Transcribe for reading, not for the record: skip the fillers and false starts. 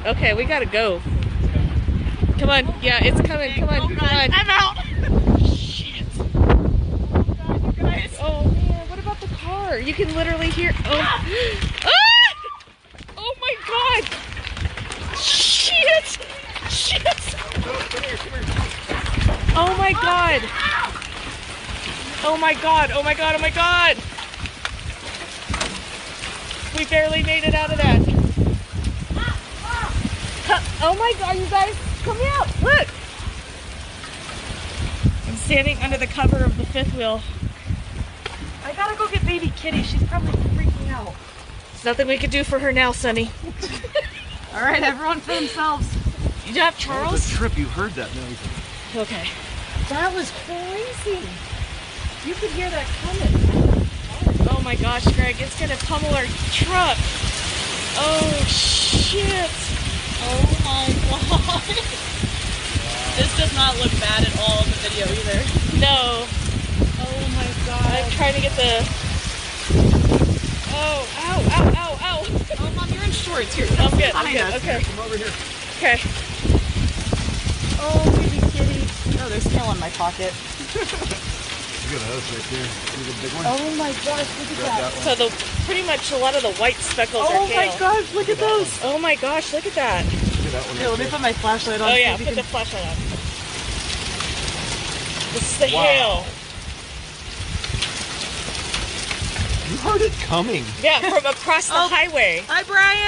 Okay, we gotta go. Come on. Yeah, it's coming. Come on. Come on. I'm out. Shit. Oh God, you guys. Oh man, what about the car? You can literally hear. Oh. Ah! Oh my God. Shit. Shit. Oh my God. Oh my God. Oh my God. Oh my God. We barely made it out of that. Oh my God, you guys, come out, look. I'm standing under the cover of the fifth wheel. I gotta go get baby Kitty. She's probably freaking out. There's nothing we can do for her now, Sonny. All right, everyone for themselves. You got Charles? That was a trip, you heard that noise. Okay. That was crazy. You could hear that coming. Oh my gosh, Greg, it's gonna pummel our truck. Oh shit. Oh my God. This does not look bad at all in the video either. No. Oh my God. I'm trying to get the... Oh, ow, ow, ow, ow. Oh, Mom, you're in shorts. Here, I'm good, I'm behind good, us. okay. Come over here. Okay. Oh, baby Kitty. Oh, there's tail in my pocket. You got a house right there. See the big one? Oh my gosh, look at that. So pretty much a lot of the white speckles are Oh tail. my gosh, look at those. Oh my gosh, look at that. Look at that one Here, right let me there. put my flashlight on. Oh so yeah, you put can... the flashlight on. This is the Wow. hail. You heard it coming. Yeah, from across the highway. Hi, Brian.